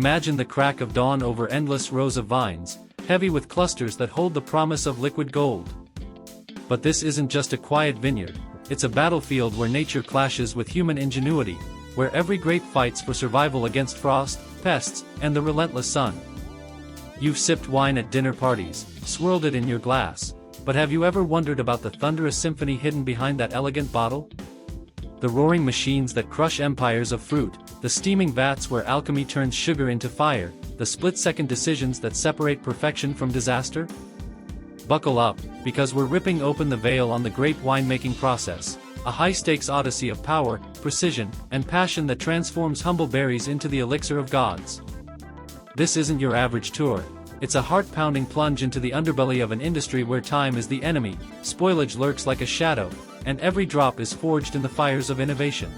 Imagine the crack of dawn over endless rows of vines, heavy with clusters that hold the promise of liquid gold. But this isn't just a quiet vineyard, it's a battlefield where nature clashes with human ingenuity, where every grape fights for survival against frost, pests, and the relentless sun. You've sipped wine at dinner parties, swirled it in your glass, but have you ever wondered about the thunderous symphony hidden behind that elegant bottle? The roaring machines that crush empires of fruit, the steaming vats where alchemy turns sugar into fire, the split-second decisions that separate perfection from disaster? Buckle up, because we're ripping open the veil on the grape winemaking process, a high-stakes odyssey of power, precision, and passion that transforms humble berries into the elixir of gods. This isn't your average tour. It's a heart-pounding plunge into the underbelly of an industry where time is the enemy, spoilage lurks like a shadow, and every drop is forged in the fires of innovation.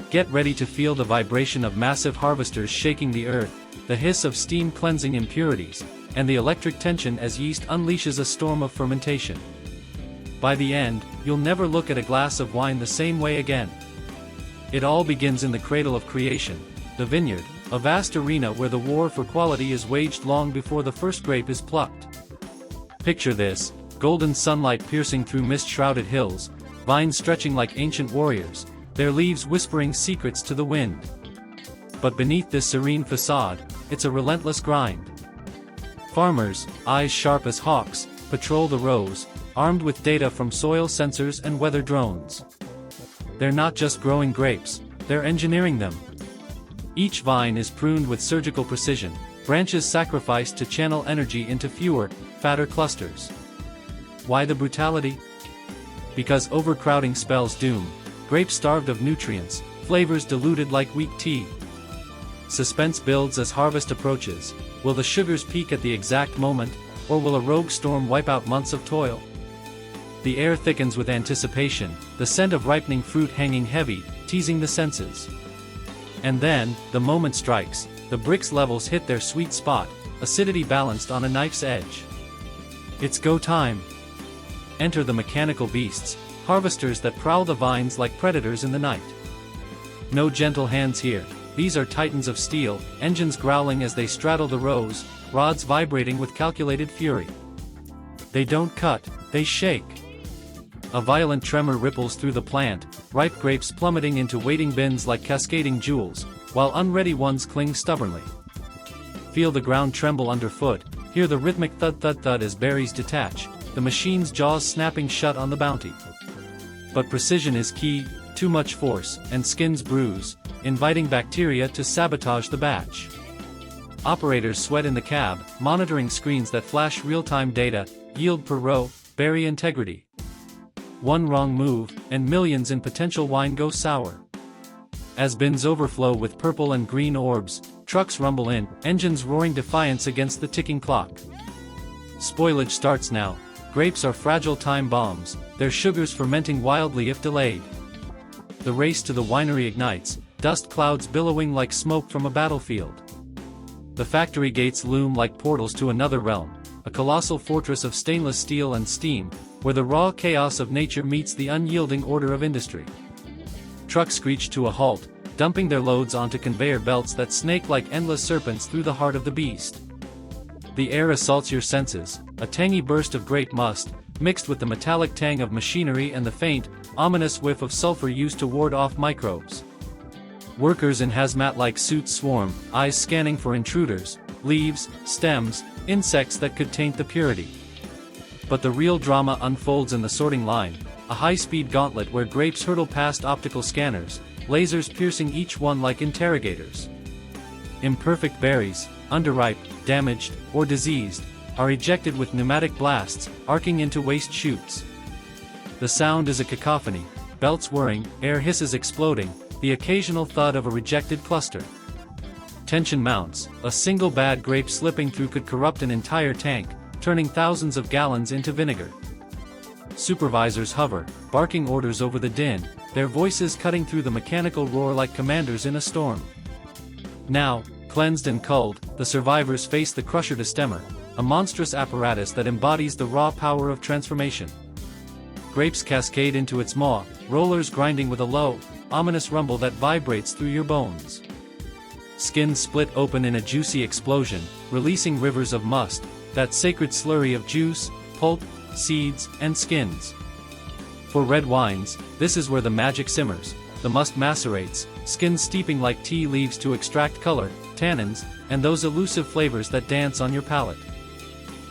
Get ready to feel the vibration of massive harvesters shaking the earth, the hiss of steam cleansing impurities, and the electric tension as yeast unleashes a storm of fermentation. By the end, you'll never look at a glass of wine the same way again. It all begins in the cradle of creation, the vineyard, a vast arena where the war for quality is waged long before the first grape is plucked. Picture this: golden sunlight piercing through mist-shrouded hills, vines stretching like ancient warriors, their leaves whispering secrets to the wind. But beneath this serene facade, it's a relentless grind. Farmers, eyes sharp as hawks, patrol the rows, armed with data from soil sensors and weather drones. They're not just growing grapes, they're engineering them. Each vine is pruned with surgical precision, branches sacrificed to channel energy into fewer, fatter clusters. Why the brutality? Because overcrowding spells doom, grapes starved of nutrients, flavors diluted like weak tea. Suspense builds as harvest approaches. Will the sugars peak at the exact moment, or will a rogue storm wipe out months of toil? The air thickens with anticipation, the scent of ripening fruit hanging heavy, teasing the senses. And then, the moment strikes, the Brix levels hit their sweet spot, acidity balanced on a knife's edge. It's go time. Enter the mechanical beasts, harvesters that prowl the vines like predators in the night. No gentle hands here, these are titans of steel, engines growling as they straddle the rows, rods vibrating with calculated fury. They don't cut, they shake. A violent tremor ripples through the plant, ripe grapes plummeting into waiting bins like cascading jewels, while unready ones cling stubbornly. Feel the ground tremble underfoot, hear the rhythmic thud-thud-thud as berries detach, the machine's jaws snapping shut on the bounty. But precision is key, too much force, and skins bruise, inviting bacteria to sabotage the batch. Operators sweat in the cab, monitoring screens that flash real-time data, yield per row, berry integrity. One wrong move, and millions in potential wine go sour. As bins overflow with purple and green orbs, trucks rumble in, engines roaring defiance against the ticking clock. Spoilage starts now. Grapes are fragile time bombs, their sugars fermenting wildly if delayed. The race to the winery ignites, dust clouds billowing like smoke from a battlefield. The factory gates loom like portals to another realm, a colossal fortress of stainless steel and steam, where the raw chaos of nature meets the unyielding order of industry. Trucks screech to a halt, dumping their loads onto conveyor belts that snake like endless serpents through the heart of the beast. The air assaults your senses, a tangy burst of grape must, mixed with the metallic tang of machinery and the faint, ominous whiff of sulfur used to ward off microbes. Workers in hazmat-like suits swarm, eyes scanning for intruders, leaves, stems, insects that could taint the purity. But the real drama unfolds in the sorting line, a high-speed gauntlet where grapes hurtle past optical scanners, lasers piercing each one like interrogators. Imperfect berries, underripe, damaged, or diseased, are ejected with pneumatic blasts, arcing into waste chutes. The sound is a cacophony, belts whirring, air hisses exploding, the occasional thud of a rejected cluster. Tension mounts, a single bad grape slipping through could corrupt an entire tank, turning thousands of gallons into vinegar. Supervisors hover, barking orders over the din, their voices cutting through the mechanical roar like commanders in a storm. Now, cleansed and culled, the survivors face the crusher destemmer, a monstrous apparatus that embodies the raw power of transformation. Grapes cascade into its maw, rollers grinding with a low, ominous rumble that vibrates through your bones. skins split open in a juicy explosion, releasing rivers of must, that sacred slurry of juice, pulp, seeds, and skins. For red wines, this is where the magic simmers. The must macerates, skins steeping like tea leaves to extract color, tannins, and those elusive flavors that dance on your palate.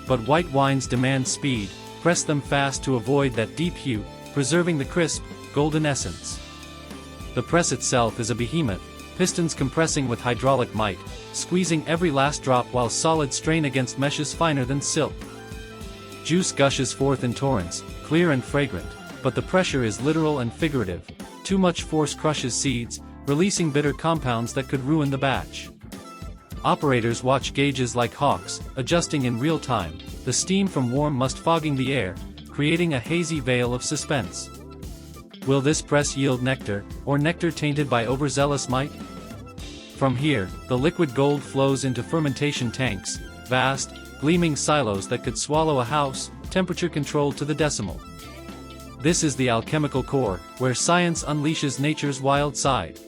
But white wines demand speed, press them fast to avoid that deep hue, preserving the crisp, golden essence. The press itself is a behemoth, pistons compressing with hydraulic might, squeezing every last drop while solids strain against meshes finer than silk. Juice gushes forth in torrents, clear and fragrant, but the pressure is literal and figurative. Too much force crushes seeds, releasing bitter compounds that could ruin the batch. Operators watch gauges like hawks, adjusting in real time, the steam from warm must fogging the air, creating a hazy veil of suspense. Will this press yield nectar, or nectar tainted by overzealous might? From here, the liquid gold flows into fermentation tanks, vast, gleaming silos that could swallow a house, temperature controlled to the decimal. This is the alchemical core, where science unleashes nature's wild side.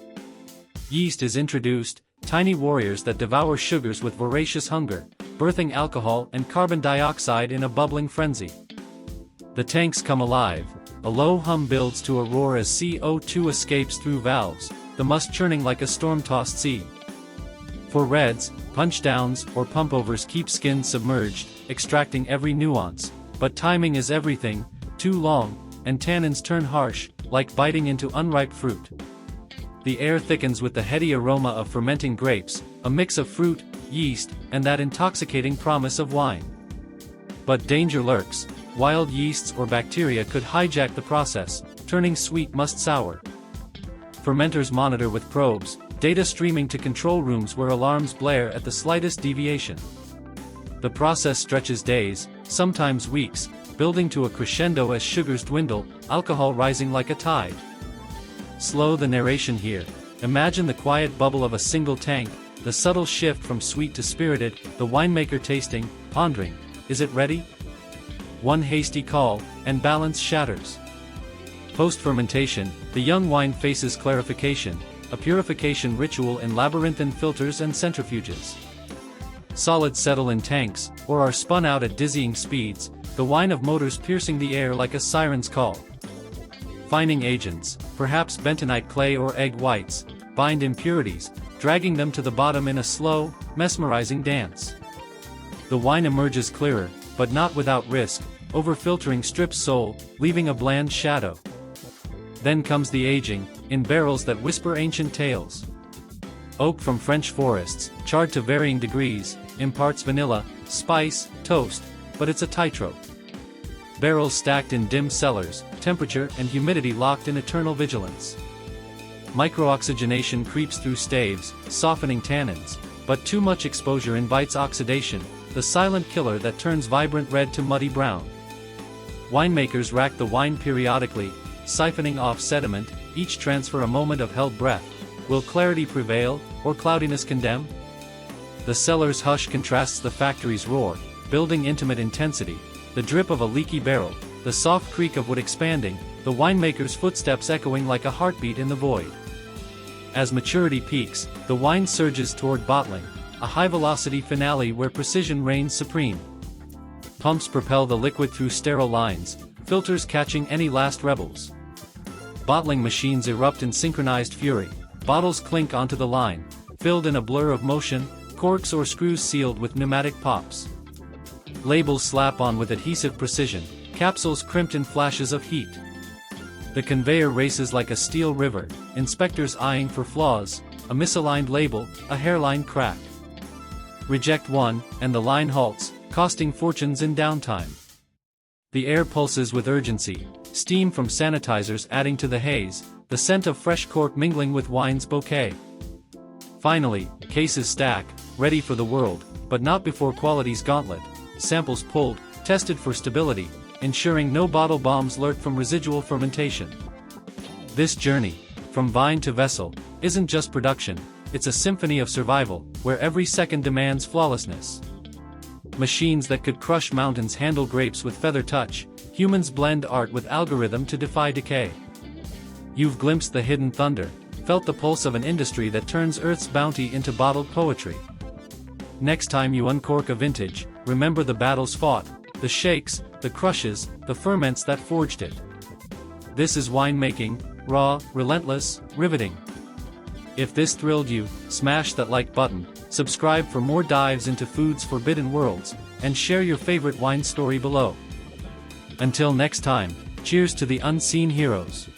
Yeast is introduced, tiny warriors that devour sugars with voracious hunger, birthing alcohol and carbon dioxide in a bubbling frenzy. The tanks come alive, a low hum builds to a roar as CO2 escapes through valves, the must churning like a storm-tossed sea. For reds, punch-downs or pump-overs keep skins submerged, extracting every nuance, but timing is everything, too long, and tannins turn harsh, like biting into unripe fruit. The air thickens with the heady aroma of fermenting grapes, a mix of fruit, yeast, and that intoxicating promise of wine. But danger lurks. Wild yeasts or bacteria could hijack the process, turning sweet must sour. Fermenters monitor with probes, data streaming to control rooms where alarms blare at the slightest deviation. The process stretches days, sometimes weeks, building to a crescendo as sugars dwindle, alcohol rising like a tide. Slow the narration here. Imagine the quiet bubble of a single tank, the subtle shift from sweet to spirited, the winemaker tasting, pondering, is it ready? One hasty call, and balance shatters. Post-fermentation, the young wine faces clarification, a purification ritual in labyrinthine filters and centrifuges. Solids settle in tanks, or are spun out at dizzying speeds, the whine of motors piercing the air like a siren's call. Fining agents, perhaps bentonite clay or egg whites, bind impurities, dragging them to the bottom in a slow, mesmerizing dance. The wine emerges clearer, but not without risk, overfiltering strips soul, leaving a bland shadow. Then comes the aging, in barrels that whisper ancient tales. Oak from French forests, charred to varying degrees, imparts vanilla, spice, toast, but it's a tightrope. Barrels stacked in dim cellars, temperature and humidity locked in eternal vigilance. Microoxygenation creeps through staves, softening tannins, but too much exposure invites oxidation, the silent killer that turns vibrant red to muddy brown. Winemakers rack the wine periodically, siphoning off sediment, each transfer a moment of held breath. Will clarity prevail, or cloudiness condemn? The cellar's hush contrasts the factory's roar, building intimate intensity, the drip of a leaky barrel, the soft creak of wood expanding, the winemaker's footsteps echoing like a heartbeat in the void. As maturity peaks, the wine surges toward bottling, a high-velocity finale where precision reigns supreme. Pumps propel the liquid through sterile lines, filters catching any last rebels. Bottling machines erupt in synchronized fury, bottles clink onto the line, filled in a blur of motion, corks or screws sealed with pneumatic pops. Labels slap on with adhesive precision, capsules crimped in flashes of heat. The conveyor races like a steel river, inspectors eyeing for flaws, a misaligned label, a hairline crack. Reject one, and the line halts, costing fortunes in downtime. The air pulses with urgency, steam from sanitizers adding to the haze, the scent of fresh cork mingling with wine's bouquet. Finally, cases stack, ready for the world, but not before quality's gauntlet. Samples pulled, tested for stability, ensuring no bottle bombs lurk from residual fermentation. This journey, from vine to vessel, isn't just production, it's a symphony of survival, where every second demands flawlessness. Machines that could crush mountains handle grapes with feather touch, humans blend art with algorithm to defy decay. You've glimpsed the hidden thunder, felt the pulse of an industry that turns Earth's bounty into bottled poetry. Next time you uncork a vintage, remember the battles fought, the shakes, the crushes, the ferments that forged it. This is winemaking, raw, relentless, riveting. If this thrilled you, smash that like button, subscribe for more dives into food's forbidden worlds, and share your favorite wine story below. Until next time, cheers to the unseen heroes.